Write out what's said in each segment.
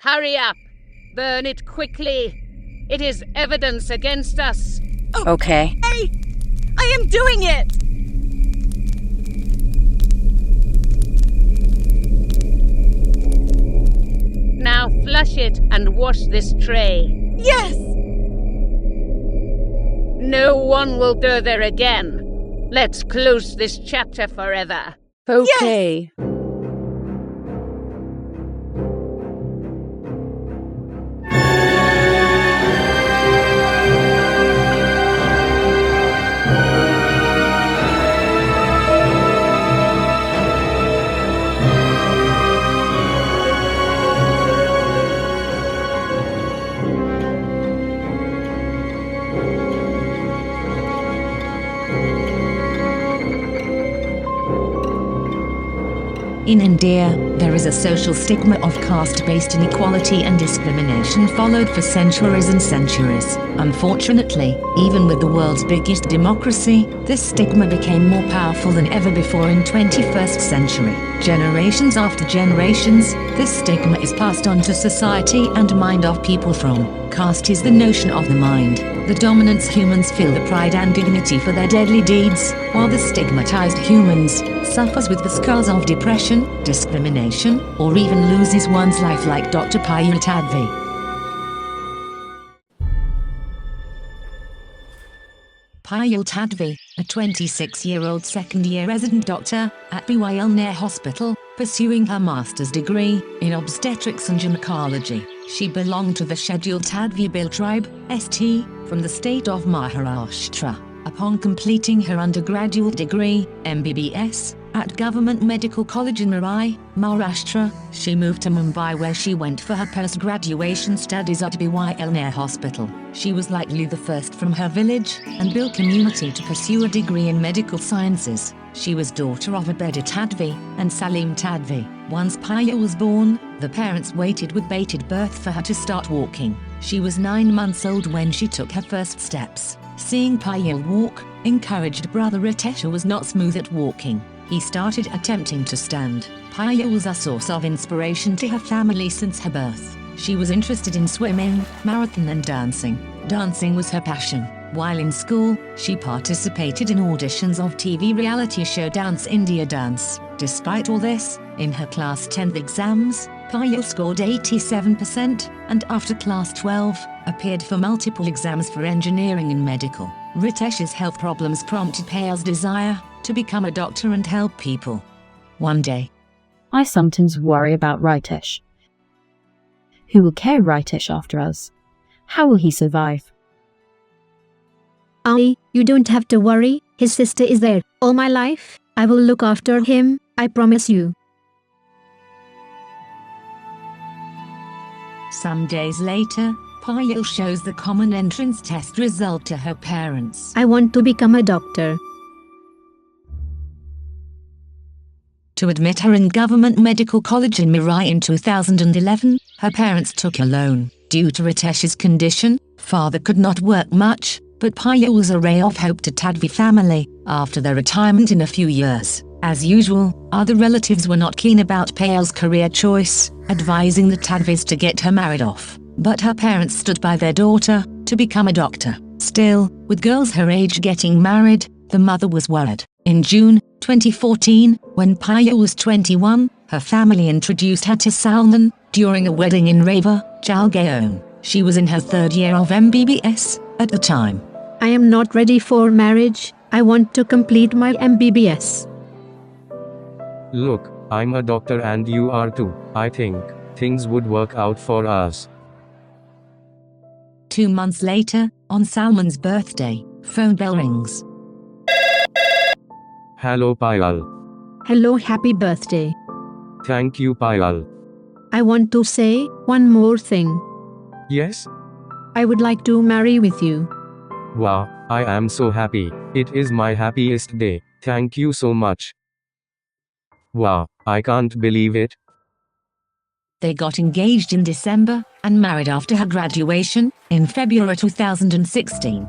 Hurry up! Burn it quickly! It is evidence against us! Okay. I am doing it! Now flush it and wash this tray. Yes! No one will go there again. Let's close this chapter forever. Okay. In India, there is a social stigma of caste-based inequality and discrimination followed for centuries and centuries. Unfortunately, even with the world's biggest democracy, this stigma became more powerful than ever before in 21st century. Generations after generations, this stigma is passed on to society and mind of people from. Caste is the notion of the mind. The dominant humans feel the pride and dignity for their deadly deeds, while the stigmatized humans suffers with the scars of depression, discrimination, or even loses one's life like Dr. Payal Tadvi. Payal Tadvi, a 26-year-old second-year resident doctor at Nair Hospital, pursuing her master's degree in obstetrics and gynecology. She belonged to the scheduled Tadvi tribe, ST, from the state of Maharashtra. Upon completing her undergraduate degree, MBBS, at Government Medical College in Nair, Maharashtra, she moved to Mumbai where she went for her post-graduation studies at Nair Hospital. She was likely the first from her village and Bill community to pursue a degree in medical sciences. She was daughter of Abeda Tadvi and Salim Tadvi. Once Payal was born, the parents waited with bated breath for her to start walking. She was 9 months old when she took her first steps. Seeing Payal walk, encouraged brother Ritesh was not smooth at walking. He started attempting to stand. Payal was a source of inspiration to her family since her birth. She was interested in swimming, marathon and dancing. Dancing was her passion. While in school, she participated in auditions of TV reality show Dance India Dance. Despite all this, in her class 10th exams, Payal scored 87% and after class 12, appeared for multiple exams for engineering and medical. Ritesh's health problems prompted Payal's desire to become a doctor and help people. One day, I sometimes worry about Ritesh. Who will carry Ritesh after us? How will he survive? You don't have to worry, his sister is there. All my life, I will look after him, I promise you. Some days later, Payal shows the common entrance test result to her parents. I want to become a doctor. To admit her in Government Medical College in Nair in 2011, her parents took a loan. Due to Ritesh's condition, father could not work much, but Payal was a ray of hope to Tadvi family after their retirement in a few years. As usual, other relatives were not keen about Payal's career choice, advising the Tadvis to get her married off. But her parents stood by their daughter to become a doctor. Still, with girls her age getting married, the mother was worried. In June 2014, when Payal was 21, her family introduced her to Salman during a wedding in Reva, Jalgaon. She was in her third year of MBBS at the time. I am not ready for marriage, I want to complete my MBBS. Look, I'm a doctor and you are too. I think things would work out for us. 2 months later, on Salman's birthday, phone bell rings. Hello Payal. Hello, happy birthday. Thank you Payal. I want to say one more thing. Yes? I would like to marry with you. Wow, I am so happy. It is my happiest day. Thank you so much. Wow, I can't believe it. They got engaged in December and married after her graduation in February 2016.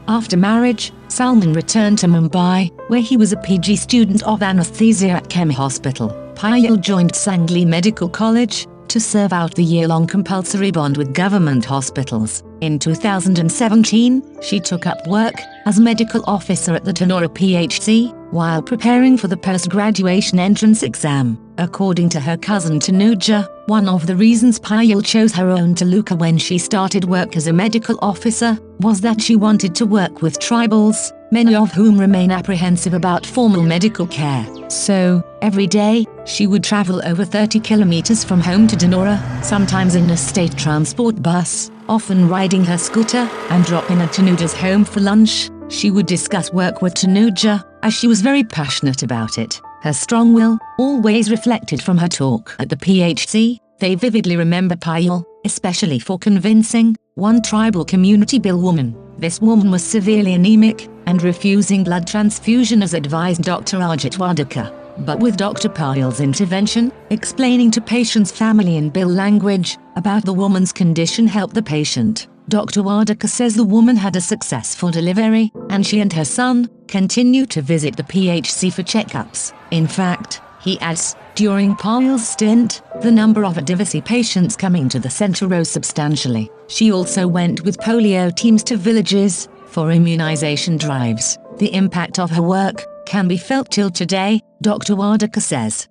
After marriage, Salman returned to Mumbai, where he was a PG student of anesthesia at Chem Hospital. Payal joined Sangli Medical College to serve out the year-long compulsory bond with government hospitals. In 2017, she took up work as medical officer at the Tanora PHC, while preparing for the post-graduation entrance exam. According to her cousin Tanuja, one of the reasons Payal chose her own Taluka when she started work as a medical officer was that she wanted to work with tribals, many of whom remain apprehensive about formal medical care. So, every day, she would travel over 30 kilometers from home to Denora, sometimes in a state transport bus, often riding her scooter, and drop in at Tanuja's home for lunch. She would discuss work with Tanuja, as she was very passionate about it. Her strong will, always reflected from her talk at the PHC. They vividly remember Payal, especially for convincing one tribal community Bill woman. This woman was severely anemic and refusing blood transfusion as advised Dr. Ajit Wadekar. But with Dr. Payal's intervention, explaining to patient's family in Bill language about the woman's condition helped the patient. Dr. Wadekar says the woman had a successful delivery, and she and her son continue to visit the PHC for checkups. In fact, he adds, during Payal's stint, the number of Adivasi patients coming to the centre rose substantially. She also went with polio teams to villages for immunization drives. The impact of her work can be felt till today, Dr. Wadekar says.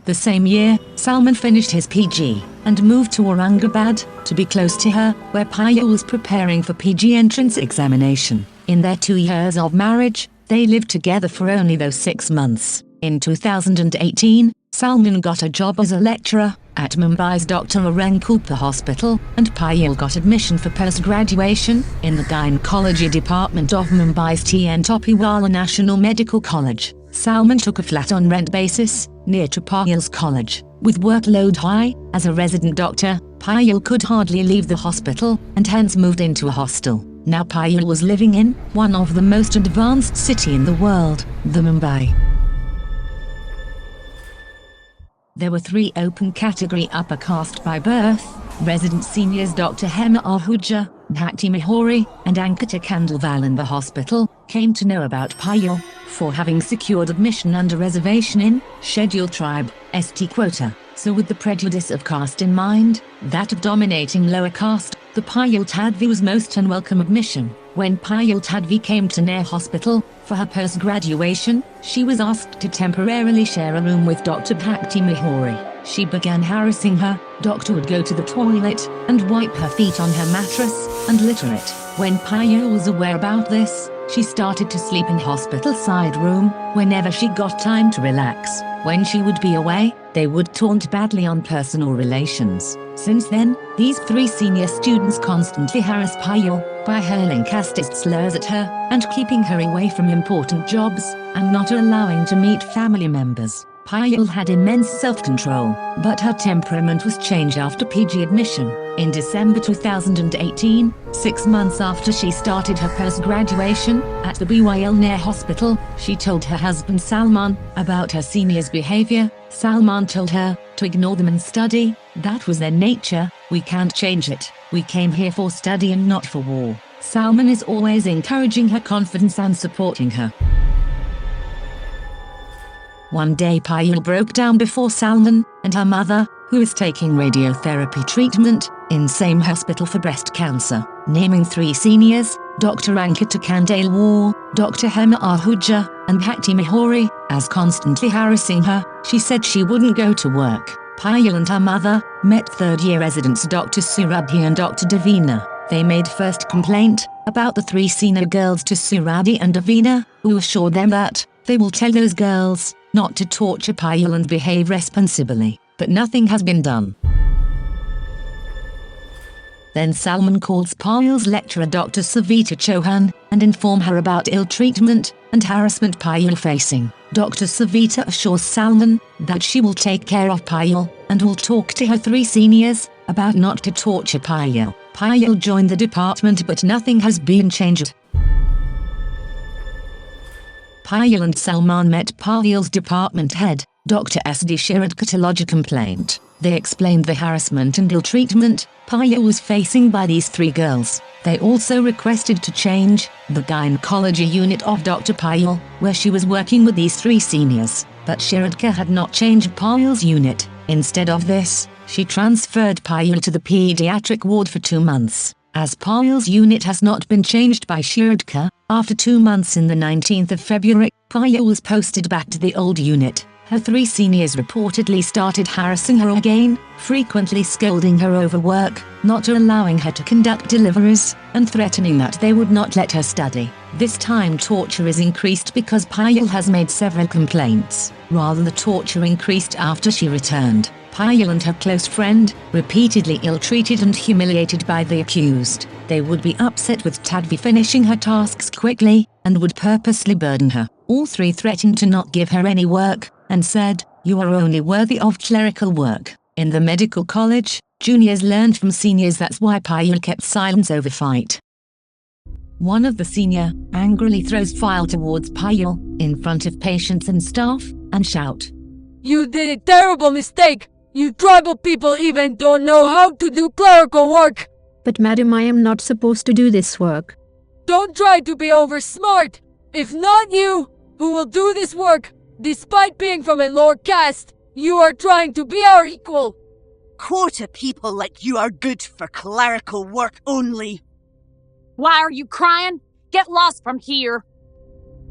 The same year, Salman finished his PG and moved to Aurangabad to be close to her, where Payal was preparing for PG entrance examination. In their 2 years of marriage, they lived together for only those 6 months. In 2018, Salman got a job as a lecturer at Mumbai's Dr. Arankupa Hospital, and Payal got admission for post-graduation in the gynecology department of Mumbai's T.N. Topiwala National Medical College. Salman took a flat on rent basis near to Payal's college. With workload high, as a resident doctor, Payal could hardly leave the hospital and hence moved into a hostel. Now Payal was living in one of the most advanced city in the world, the Mumbai. There were 3 open category upper caste by birth. Resident seniors Dr. Hema Ahuja, Bhakti Mihori, and Ankita Kandalwal in the hospital came to know about Payal for having secured admission under reservation in scheduled tribe ST quota. So with the prejudice of caste in mind, that of dominating lower caste, the Payal Tadvi was most unwelcome admission. When Payal Tadvi came to Nair Hospital for her post-graduation, she was asked to temporarily share a room with Dr. Bhakti Mihori. She began harassing her. Doctor would go to the toilet and wipe her feet on her mattress and litter it. When Payal was aware about this, she started to sleep in hospital side room whenever she got time to relax. When she would be away, they would taunt badly on personal relations. Since then, these 3 senior students constantly harass Payal by hurling casteist slurs at her and keeping her away from important jobs and not allowing to meet family members. Payal had immense self-control, but her temperament was changed after PG admission. In December 2018, 6 months after she started her post-graduation at the BYL Nair Hospital, she told her husband Salman about her seniors' behavior. Salman told her to ignore them and study. That was their nature. We can't change it. We came here for study and not for war. Salman is always encouraging her confidence and supporting her. One day Payal broke down before Salman and her mother, who is taking radiotherapy treatment in same hospital for breast cancer, naming 3 seniors, Dr. Ankita Kandalwal, Dr. Hema Ahuja, and Bhakti Mihori, as constantly harassing her. She said she wouldn't go to work. Payal and her mother met third-year residents Dr. Surabhi and Dr. Davina. They made first complaint about the 3 senior girls to Surabhi and Davina, who assured them that they will tell those girls not to torture Payal and behave responsibly, but nothing has been done. Then Salman calls Payal's lecturer Dr. Savita Chauhan and inform her about ill treatment and harassment Payal facing. Dr. Savita assures Salman that she will take care of Payal and will talk to her 3 seniors about not to torture Payal. Payal joined the department but nothing has been changed. Payal and Salman met Payal's department head, Dr. S.D. Shirodkar to lodge a complaint. They explained the harassment and ill treatment Payal was facing by these 3 girls. They also requested to change the gynecology unit of Dr. Payal, where she was working with these 3 seniors. But Shirodkar had not changed Payal's unit. Instead of this, She transferred Payal to the pediatric ward for 2 months. As Payal's unit has not been changed by Shirdka, after 2 months in the 19th of February, Payal was posted back to the old unit. Her 3 seniors reportedly started harassing her again, frequently scolding her over work, not allowing her to conduct deliveries, and threatening that they would not let her study. This time torture is increased because Payal has made several complaints. Rather, the torture increased after she returned. Payal and her close friend, repeatedly ill-treated and humiliated by the accused. They would be upset with Tadvi finishing her tasks quickly, and would purposely burden her. All 3 threatened to not give her any work, and said, "You are only worthy of clerical work." In the medical college, juniors learned from seniors that's why Payal kept silence over fight. One of the senior angrily throws file towards Payal, in front of patients and staff, and shout, "You did a terrible mistake! You tribal people even don't know how to do clerical work! But madam, I am not supposed to do this work. Don't try to be over-smart! If not you, who will do this work, despite being from a lower caste, you are trying to be our equal!" Quota people like you are good for clerical work only. Why are you crying? Get lost from here.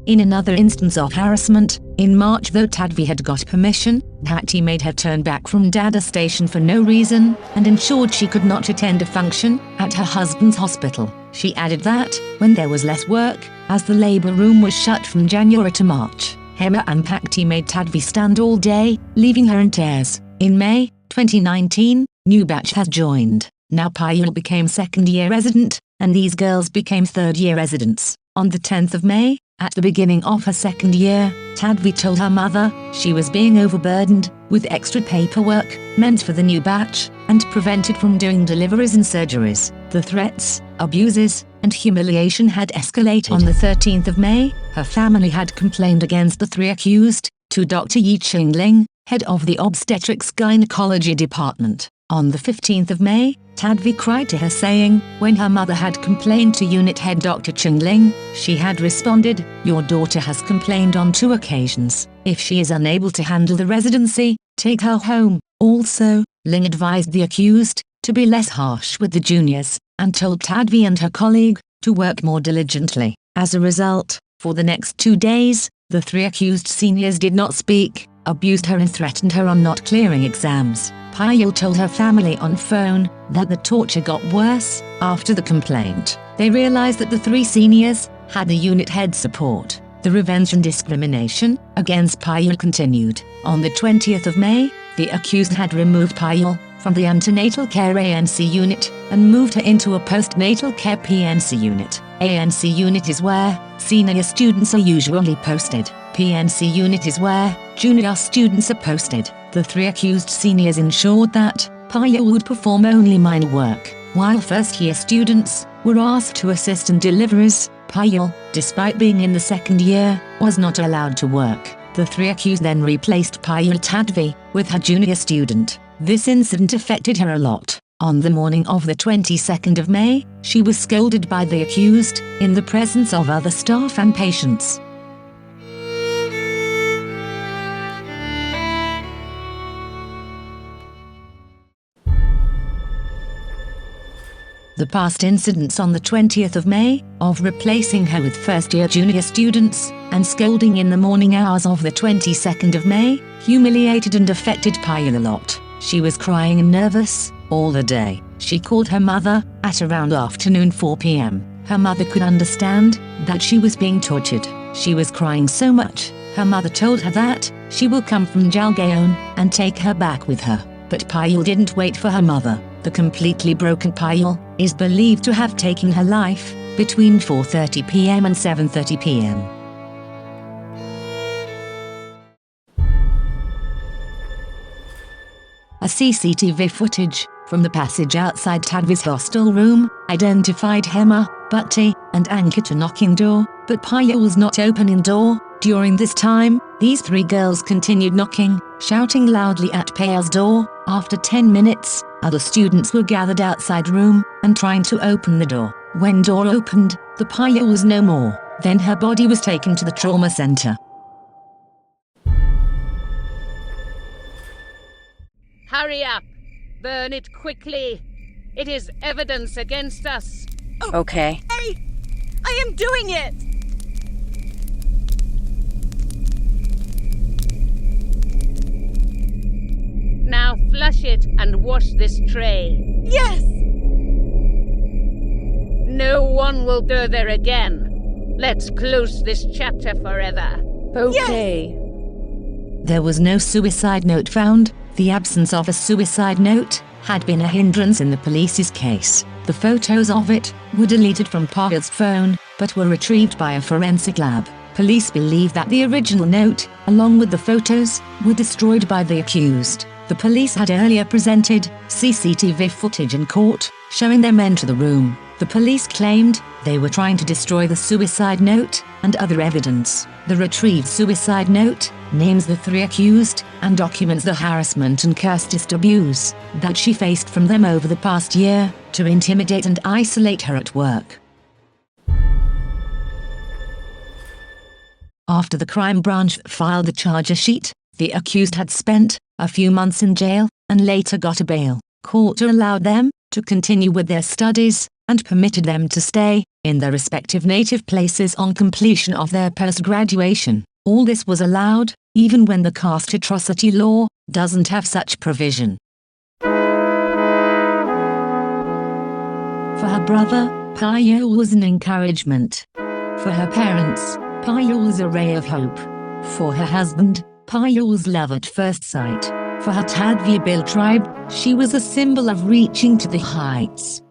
In another instance of harassment, in March, though Tadvi had got permission, Bhakti made her turn back from Dada station for no reason, and ensured she could not attend a function at her husband's hospital. She added that, when there was less work, as the labour room was shut from January to March, Hema and Bhakti made Tadvi stand all day, leaving her in tears. In May 2019, new batch has joined. Now Payal became second-year resident, and these girls became third-year residents. On the 10th of May, at the beginning of her second year, Tadvi told her mother she was being overburdened with extra paperwork meant for the new batch and prevented from doing deliveries and surgeries. The threats, abuses, and humiliation had escalated. On the 13th of May, her family had complained against the 3 accused to Dr. Yi Qingling, head of the obstetrics gynecology department. On the 15th of May, Tadvi cried to her saying, when her mother had complained to unit head Dr. Qingling, she had responded, "Your daughter has complained on 2 occasions. If she is unable to handle the residency, take her home." Also, Ling advised the accused to be less harsh with the juniors, and told Tadvi and her colleague to work more diligently. As a result, for the next 2 days, the 3 accused seniors did not speak, abused her and threatened her on not clearing exams. Payal told her family on phone that the torture got worse after the complaint. They realized that the 3 seniors had the unit head support. The revenge and discrimination against Payal continued. On the 20th of May, the accused had removed Payal from the antenatal care ANC unit and moved her into a postnatal care PNC unit. ANC unit is where senior students are usually posted. PNC unit is where junior students are posted. The 3 accused seniors ensured that Payal would perform only minor work, while first-year students were asked to assist in deliveries. Payal, despite being in the second year, was not allowed to work. The 3 accused then replaced Payal Tadvi with her junior student. This incident affected her a lot. On the morning of the 22nd of May, she was scolded by the accused, in the presence of other staff and patients. The past incidents on the 20th of May, of replacing her with first-year junior students, and scolding in the morning hours of the 22nd of May, humiliated and affected Payal a lot. She was crying and nervous all the day. She called her mother at around afternoon 4 p.m. Her mother could understand that she was being tortured. She was crying so much, her mother told her that she will come from Jalgaon and take her back with her. But Payal didn't wait for her mother. The completely broken Payal is believed to have taken her life between 4:30 p.m. and 7:30 p.m. A CCTV footage from the passage outside Tadvi's hostel room identified Hema, Bhakti, and Ankita knocking door, but Payal was not opening door. During this time, these 3 girls continued knocking, shouting loudly at Payal's door. After 10 minutes, other students were gathered outside room and trying to open the door. When door opened, the Payal was no more. Then her body was taken to the trauma center. Hurry up. burn it quickly. It is evidence against us. Okay. Hey, I am doing it! Now flush it and wash this tray. Yes! No one will go there again. Let's close this chapter forever. Okay. There was no suicide note found. The absence of a suicide note had been a hindrance in the police's case. The photos of it were deleted from Payal's phone, but were retrieved by a forensic lab. Police believe that the original note, along with the photos, were destroyed by the accused. The police had earlier presented CCTV footage in court, showing them enter the room. The police claimed they were trying to destroy the suicide note and other evidence. The retrieved suicide note names the three accused and documents the harassment and caste-based abuse that she faced from them over the past year to intimidate and isolate her at work. After the crime branch filed the charge sheet, the accused had spent a few months in jail and later got a bail. Court allowed them to continue with their studies and permitted them to stay in their respective native places on completion of their post-graduation. All this was allowed, even when the caste atrocity law doesn't have such provision. For her brother, Payal was an encouragement. For her parents, Payal was a ray of hope. For her husband, Payal was love at first sight. For her Tadvi tribe, she was a symbol of reaching to the heights.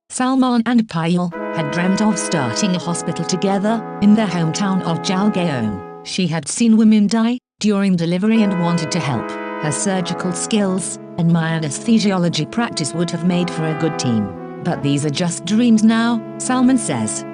Salman and Payal had dreamt of starting a hospital together in their hometown of Jalgaon. She had seen women die during delivery and wanted to help. Her surgical skills and my anesthesiology practice would have made for a good team. But these are just dreams now, Salman says.